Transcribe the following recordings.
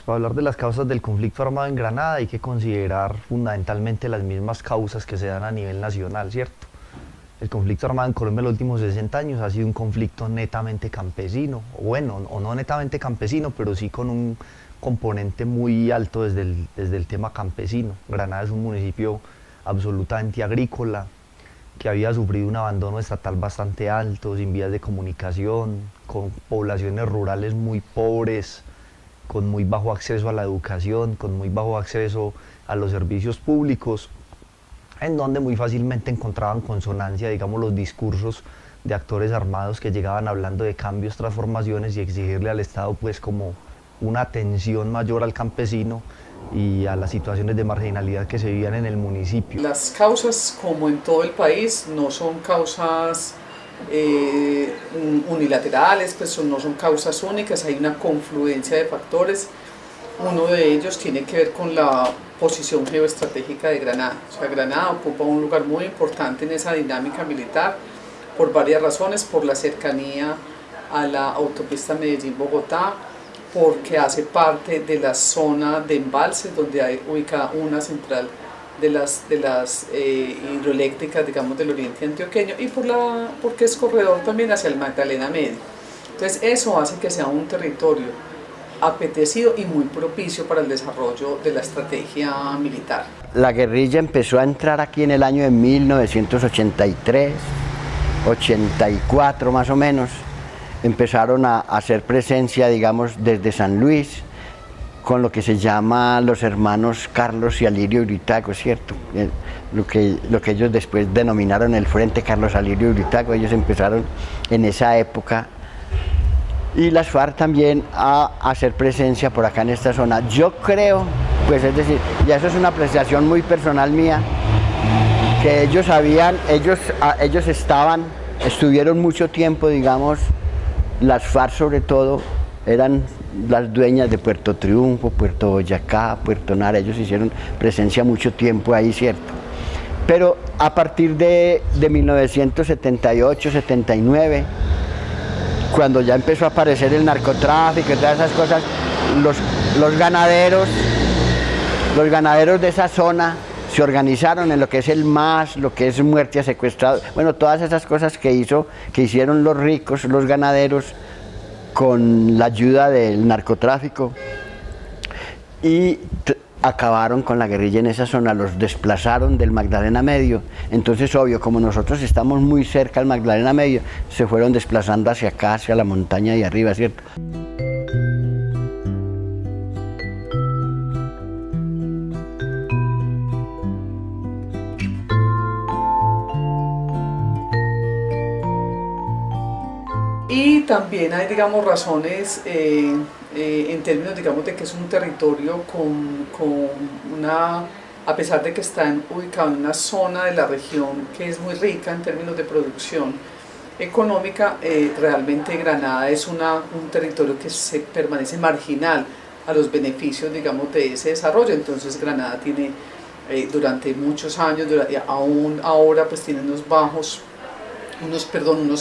Para hablar de las causas del conflicto armado en Granada hay que considerar fundamentalmente las mismas causas que se dan a nivel nacional, ¿cierto? El conflicto armado en Colombia en los últimos 60 años ha sido un conflicto netamente campesino, o bueno, o no netamente campesino, pero sí con un componente muy alto desde el tema campesino. Granada es un municipio absolutamente agrícola, que había sufrido un abandono estatal bastante alto, sin vías de comunicación, con poblaciones rurales muy pobres, con muy bajo acceso a la educación, con muy bajo acceso a los servicios públicos, en donde muy fácilmente encontraban consonancia, digamos, los discursos de actores armados que llegaban hablando de cambios, transformaciones y exigirle al Estado pues como una atención mayor al campesino y a las situaciones de marginalidad que se vivían en el municipio. Las causas, como en todo el país, no son causas unilaterales, pues no son causas únicas, hay una confluencia de factores. Uno de ellos tiene que ver con la posición geoestratégica de Granada. O sea, Granada ocupa un lugar muy importante en esa dinámica militar por varias razones, por la cercanía a la autopista Medellín-Bogotá, porque hace parte de la zona de embalses donde hay ubicada una central de las hidroeléctricas, digamos, del oriente antioqueño, y porque es corredor también hacia el Magdalena Medio. Entonces eso hace que sea un territorio apetecido y muy propicio para el desarrollo de la estrategia militar. La guerrilla empezó a entrar aquí en el año de 1983, 84 más o menos. Empezaron a hacer presencia, digamos, desde San Luis, con lo que se llama los hermanos Carlos y Alirio Uritaco, ¿cierto? Lo que ellos después denominaron el Frente Carlos Alirio Uritaco. Ellos empezaron en esa época, y las FARC también a hacer presencia por acá en esta zona. Yo creo, pues es decir, ya eso es una apreciación muy personal mía, que ellos estuvieron mucho tiempo, digamos, las FARC sobre todo, eran las dueñas de Puerto Triunfo, Puerto Boyacá, Puerto Nara. Ellos hicieron presencia mucho tiempo ahí, ¿cierto? Pero a partir de 1978, 79, cuando ya empezó a aparecer el narcotráfico y todas esas cosas, los ganaderos de esa zona se organizaron en lo que es el MAS, lo que es muerte a secuestrados, bueno, todas esas cosas que hicieron los ricos, los ganaderos, con la ayuda del narcotráfico, y acabaron con la guerrilla en esa zona, los desplazaron del Magdalena Medio. Entonces, obvio, como nosotros estamos muy cerca del Magdalena Medio, se fueron desplazando hacia acá, hacia la montaña de arriba, ¿cierto? Y también hay, digamos, razones en términos, digamos, de que es un territorio a pesar de que está ubicado en una zona de la región que es muy rica en términos de producción económica, realmente Granada es un territorio que permanece marginal a los beneficios, digamos, de ese desarrollo. Entonces Granada tiene durante muchos años, aún ahora, pues tiene unos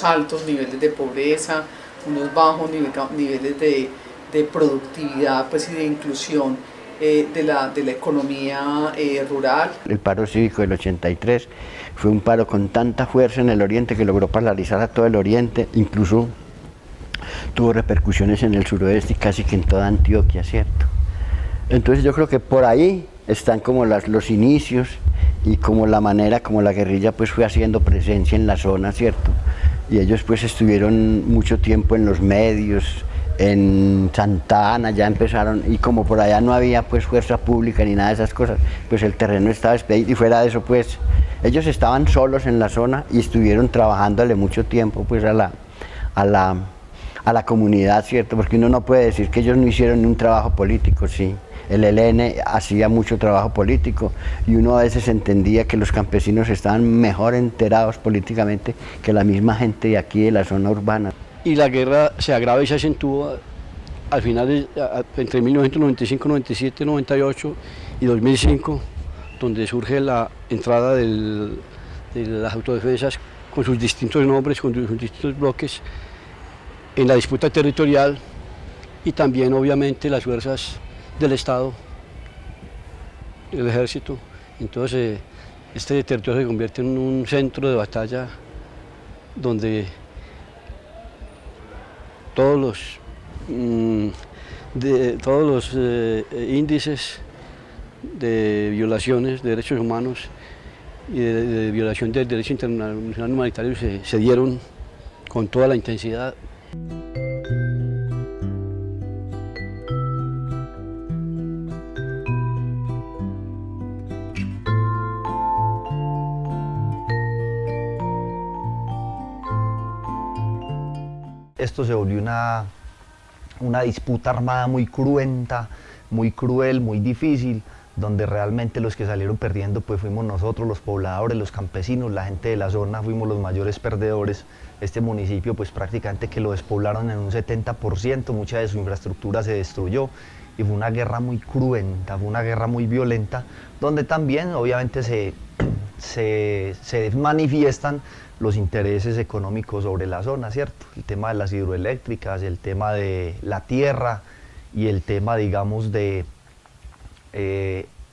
altos niveles de pobreza, unos bajos niveles de productividad, pues, y de inclusión de la economía rural. El paro cívico del 83 fue un paro con tanta fuerza en el oriente que logró paralizar a todo el oriente, incluso tuvo repercusiones en el suroeste y casi que en toda Antioquia, ¿cierto? Entonces yo creo que por ahí están como los inicios y como la manera como la guerrilla pues fue haciendo presencia en la zona, ¿cierto? Y ellos pues estuvieron mucho tiempo en los medios, en Santa Ana ya empezaron, y como por allá no había pues fuerza pública ni nada de esas cosas, pues el terreno estaba expedito, y fuera de eso pues ellos estaban solos en la zona y estuvieron trabajándole mucho tiempo pues a la comunidad, ¿cierto? Porque uno no puede decir que ellos no hicieron un trabajo político, sí. El ELN hacía mucho trabajo político y uno a veces entendía que los campesinos estaban mejor enterados políticamente que la misma gente de aquí de la zona urbana. Y la guerra se agrava y se acentúa al final entre 1995, 97, 98 y 2005, donde surge la entrada de las autodefensas con sus distintos nombres, con sus distintos bloques en la disputa territorial, y también obviamente las fuerzas del Estado, el ejército. Entonces este territorio se convierte en un centro de batalla donde todos los índices de violaciones de derechos humanos y de violación del derecho internacional humanitario se dieron con toda la intensidad. Esto se volvió una disputa armada muy cruenta, muy cruel, muy difícil, donde realmente los que salieron perdiendo pues fuimos nosotros, los pobladores, los campesinos, la gente de la zona, fuimos los mayores perdedores. Este municipio pues prácticamente que lo despoblaron en un 70%, mucha de su infraestructura se destruyó y fue una guerra muy cruenta, fue una guerra muy violenta, donde también obviamente se manifiestan los intereses económicos sobre la zona, ¿cierto? El tema de las hidroeléctricas, el tema de la tierra y el tema, digamos, de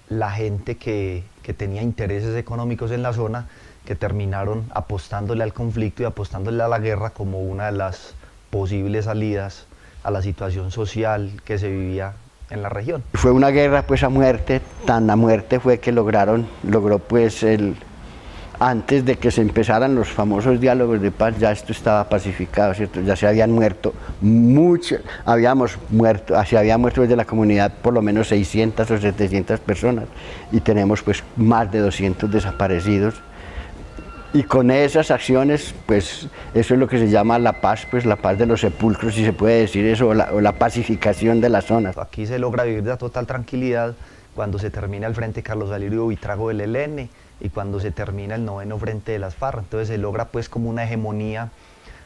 la gente que tenía intereses económicos en la zona, que terminaron apostándole al conflicto y apostándole a la guerra como una de las posibles salidas a la situación social que se vivía en la región. Fue una guerra pues a muerte, tan a muerte fue que logró pues antes de que se empezaran los famosos diálogos de paz, ya esto estaba pacificado, ¿cierto? Ya se habían muerto muchos, se había muerto desde la comunidad por lo menos 600 o 700 personas y tenemos pues más de 200 desaparecidos. Y con esas acciones, pues eso es lo que se llama la paz, pues la paz de los sepulcros, si se puede decir eso, o la pacificación de las zonas. Aquí se logra vivir de total tranquilidad cuando se termina el Frente Carlos Alirio Buitrago del ELN y cuando se termina el 9º Frente de las FARC. Entonces se logra pues como una hegemonía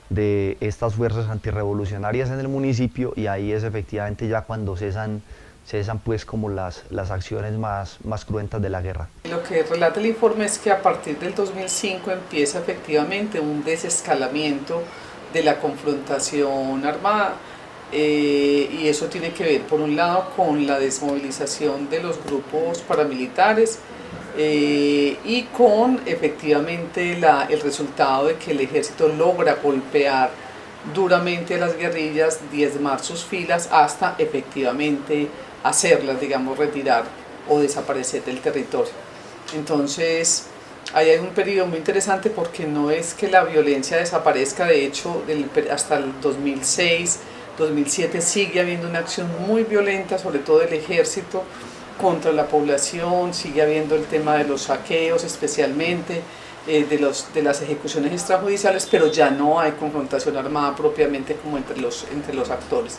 de estas fuerzas antirrevolucionarias en el municipio y ahí es efectivamente ya cuando cesan pues como las acciones más cruentas de la guerra. Lo que relata el informe es que a partir del 2005 empieza efectivamente un desescalamiento de la confrontación armada y eso tiene que ver por un lado con la desmovilización de los grupos paramilitares y con efectivamente el resultado de que el ejército logra golpear duramente a las guerrillas, diezmar sus filas hasta efectivamente hacerlas, digamos, retirar o desaparecer del territorio. Entonces, ahí hay un periodo muy interesante porque no es que la violencia desaparezca, de hecho, hasta el 2006, 2007 sigue habiendo una acción muy violenta, sobre todo del ejército, contra la población, sigue habiendo el tema de los saqueos especialmente, de las ejecuciones extrajudiciales, pero ya no hay confrontación armada propiamente como entre los actores.